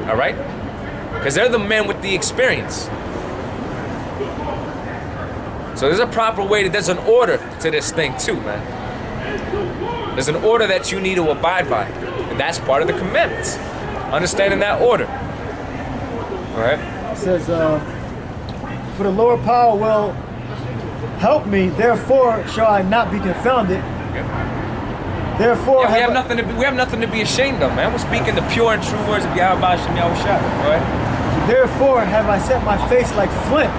all right? Because they're the men with the experience. So there's a proper way, there's an order to this thing too, man. There's an order that you need to abide by. And that's part of the commandments. Understanding that order. All right? It says, for the lower power will help me, therefore shall I not be confounded. Therefore, we have nothing to be ashamed of, man. We're speaking the pure and true words of Yahweh Shem Yahushua, right? Therefore have I set my face like flint,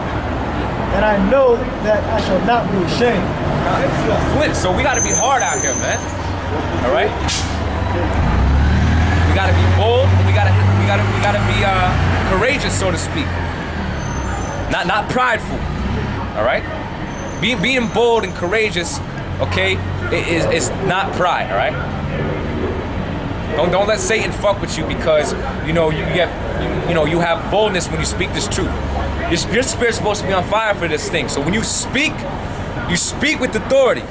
and I know that I shall not be ashamed. Flint, so we got to be hard out here, man. All right? We got to be bold. And we got to be courageous, so to speak. Not prideful. All right? Being bold and courageous, okay, is not pride. All right? Don't let Satan fuck with you because you have boldness when you speak this truth. Your spirit's supposed to be on fire for this thing. So when you speak with authority.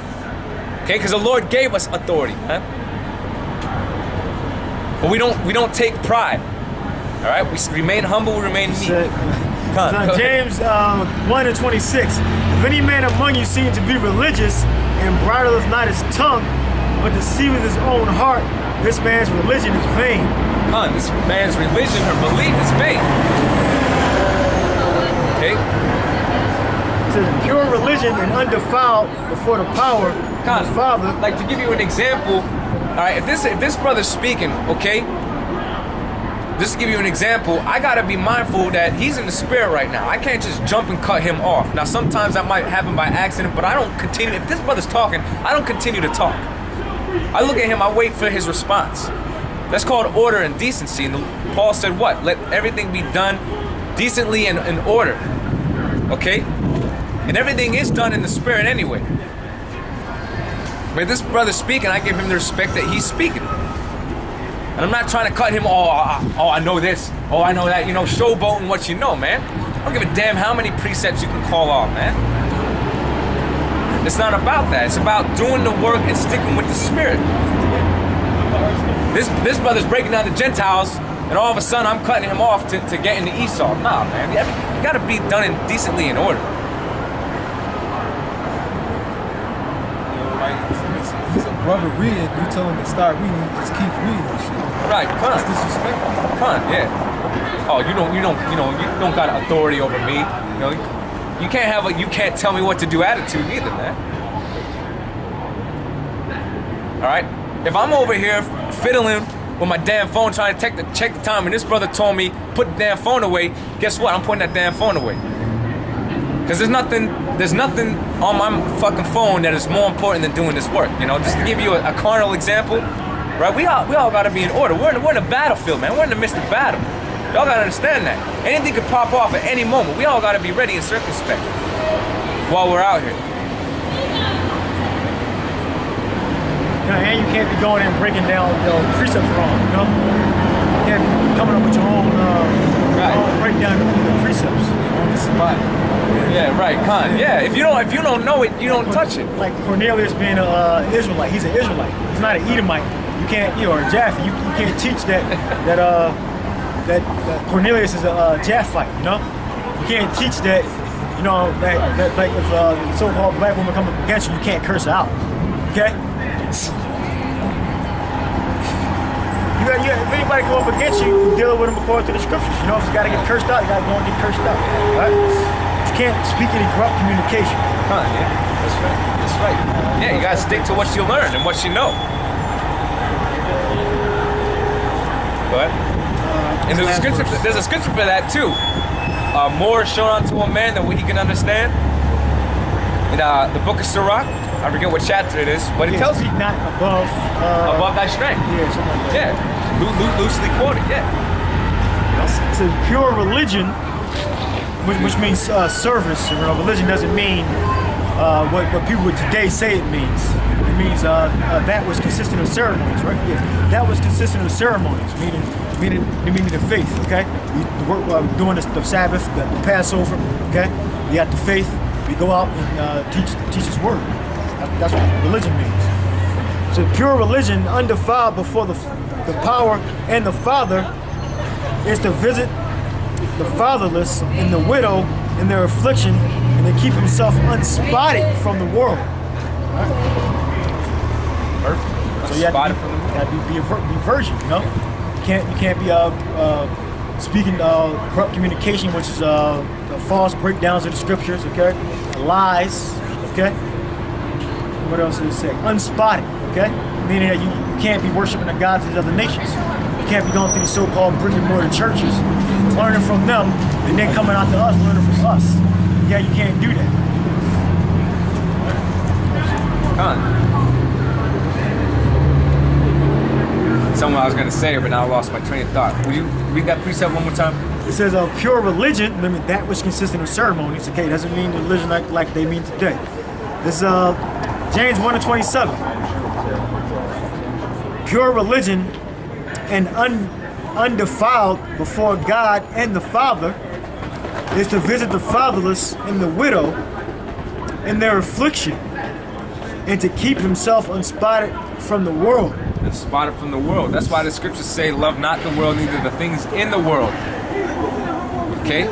Okay, because the Lord gave us authority, huh? But we don't take pride. All right, we remain humble, we remain meek. James 1:26. If any man among you seem to be religious and bridleth not his tongue, but deceiveth his own heart, this man's religion is vain. This man's religion or belief is vain. Okay? It says pure religion and undefiled before the power of the Father. Like to give you an example, all right, if this brother's speaking, okay, just to give you an example, I gotta be mindful that he's in the spirit right now. I can't just jump and cut him off. Now sometimes that might happen by accident, but I don't continue. If this brother's talking, I don't continue to talk. I look at him, I wait for his response. That's called order and decency. And Paul said what? Let everything be done decently and in order. Okay? And everything is done in the spirit anyway. But if this brother's speaking, I give him the respect that he's speaking. And I'm not trying to cut him, I know this, I know that, showboating what you know, man. I don't give a damn how many precepts you can call off, man. It's not about that. It's about doing the work and sticking with the spirit. This brother's breaking down the Gentiles, and all of a sudden I'm cutting him off to get into Esau. Nah, man. You gotta be done decently in order. He's a brother reading, you tell him to start reading, he just keep reading and shit. Right, That's disrespectful. yeah. Oh, you don't got authority over me. You can't tell me what to do attitude either, man. All right? If I'm over here fiddling with my damn phone trying to check the time and this brother told me put the damn phone away, guess what? I'm putting that damn phone away. Because there's nothing on my fucking phone that is more important than doing this work. Just to give you a carnal example, right? We all gotta be in order. We're in a battlefield, man. We're in the midst of battle. Y'all gotta understand that. Anything could pop off at any moment. We all gotta be ready and circumspect while we're out here. And you can't be going in and breaking down precepts wrong, You can't be coming up with your own breakdown the precepts on the spot. Yeah, right, Yeah, if you don't know it, you don't touch it. Like Cornelius being an Israelite, he's an Israelite. He's not an Edomite. You can't, or a Japhet. You can't teach that Cornelius is a Japhite. You can't teach that. That like if the so-called black woman comes up against you, you can't curse her out. Okay. If anybody come up against you, you deal with them according to the scriptures. If you got to get cursed out, you got to go and get cursed out. Right? You can't speak any corrupt communication. Yeah, that's right. Yeah, you got to stick to what you learn and what you know. But and there's a scripture for that too. More is shown unto a man than what he can understand. In the book of Sirach, I forget what chapter it is, but it tells you not above thy strength. Yeah, something like that. Yeah, loosely quoted. Yeah. It's a pure religion, which means service. Religion doesn't mean what people would today say it means. It means that was consistent of ceremonies, right? Yes, that was consistent of ceremonies, meaning the faith. Okay, doing the Sabbath, the Passover. Okay, you got the faith. We go out and teach His word. That's what religion means. So pure religion, undefiled before the power and the Father, is to visit the fatherless and the widow in their affliction, and to keep himself unspotted from the world. Perfect. So you have Spotted to from the world. be virgin, you know. You can't be speaking corrupt communication, which is false breakdowns of the scriptures, okay, lies, okay. What else did it say? Unspotted, okay, meaning that you can't be worshiping the gods of the other nations. You can't be going to these so-called brick and mortar churches, learning from them, and then coming out to us, learning from us. Yeah, you can't do that. Something I was gonna say, but now I lost my train of thought. Would you read that precept one more time? It says pure religion, I mean, that which consisted of ceremonies, okay, doesn't mean religion like they mean today. This is James 1:27. Pure religion and undefiled before God and the Father is to visit the fatherless and the widow in their affliction, and to keep himself unspotted from the world. And spotted from the world. That's why the scriptures say, love not the world, neither the things in the world. Okay?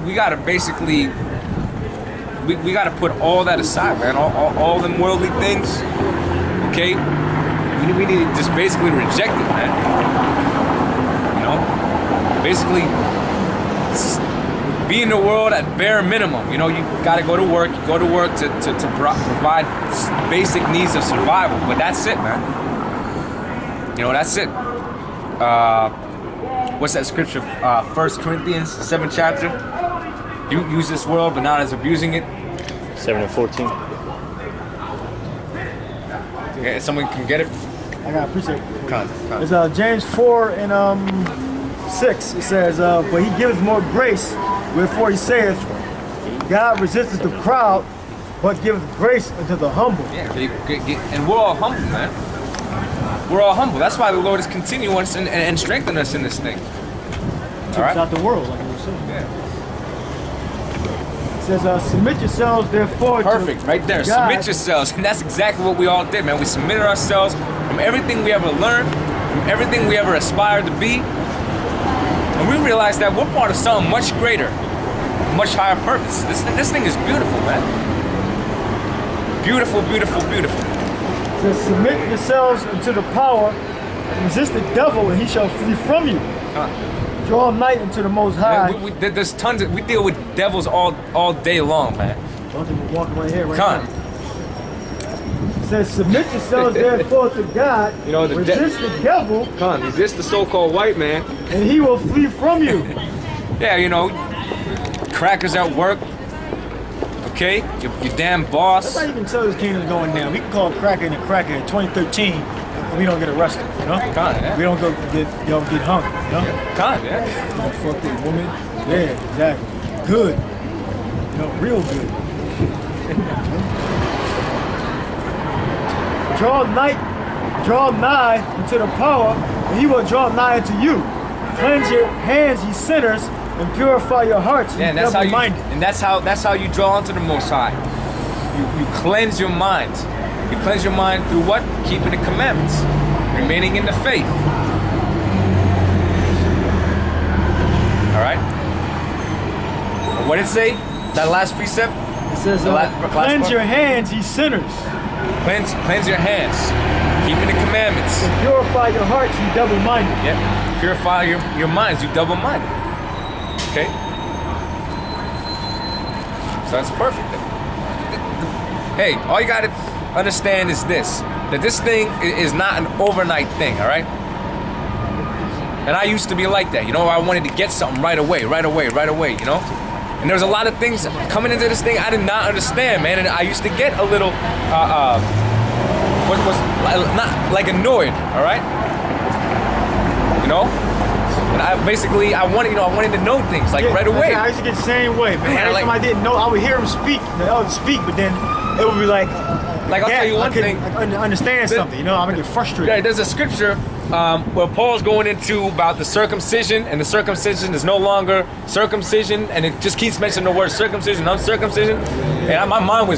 We gotta basically, we gotta put all that aside, man. All them worldly things, okay? We need to just basically reject it, man. You know? Basically, be in the world at bare minimum. You know, you gotta go to work. You go to work to provide basic needs of survival. But that's it, man. You know, that's it. What's that scripture? 1 Corinthians, 7th chapter. You use this world, but not as abusing it. 7:14. Okay, someone can get it. I gotta appreciate it. Con. It's James 4:6. It says, but he giveth more grace, wherefore he saith, God resisteth the proud, but giveth grace unto the humble. Yeah, and we're all humble, man. We're all humble. That's why the Lord is continuing us and strengthening us in this thing. All right? Out the world, like you were saying. Yeah. It says, submit yourselves therefore Perfect, to right there. God. Submit yourselves. And that's exactly what we all did, man. We submitted ourselves from everything we ever learned, from everything we ever aspired to be. And we realized that we're part of something much greater, much higher purpose. This thing is beautiful, man. Beautiful, beautiful, beautiful. It says, submit yourselves unto the power, resist the devil, and he shall flee from you. Draw nigh unto the Most High. Man, there's tons of, we deal with devils all day long, man. Don't even walk right here, right Con. now. It says, submit yourselves therefore to God, You know, resist the devil, Con, resist the so-called white man. and he will flee from you. Yeah, you know, crackers at work. Okay, your damn boss. That's how you can tell this kingdom's going down. We can call cracker in 2013, and we don't get arrested, you know? Con, yeah. We don't get hung, you know? Con, yeah. Don't fuck with women. Yeah, exactly. Good. You know, real good. Draw nigh unto the power, and he will draw nigh unto you. Cleanse your hands, ye sinners, and purify your hearts, Yeah, ye and that's how you double-minded. that's how you draw onto the Most High. You cleanse your mind. You cleanse your mind through what? Keeping the commandments, remaining in the faith. All right. And what did it say? That last precept. It says, The last cleanse part? your hands, ye sinners, Cleanse your hands, keeping the commandments. and purify your hearts, ye double-minded. Yeah. Purify your minds. You double-minded. Okay. So that's perfect. Hey, all you gotta understand is this: that this thing is not an overnight thing. All right. And I used to be like that. You know, I wanted to get something right away. You know. And there's a lot of things coming into this thing I did not understand, man. And I used to get a little, not like annoyed, all right? You know? And I wanted to know things like right away. I used to get the same way, man. Man, Every time I didn't know, I would hear him speak, the elder speak, but then it would be like I'll tell you one thing. I couldn't understand something, you know, I'm gonna get frustrated. Yeah, there's a scripture where Paul's going into about the circumcision, and the circumcision is no longer circumcision, and it just keeps mentioning the word circumcision, uncircumcision, and my mind was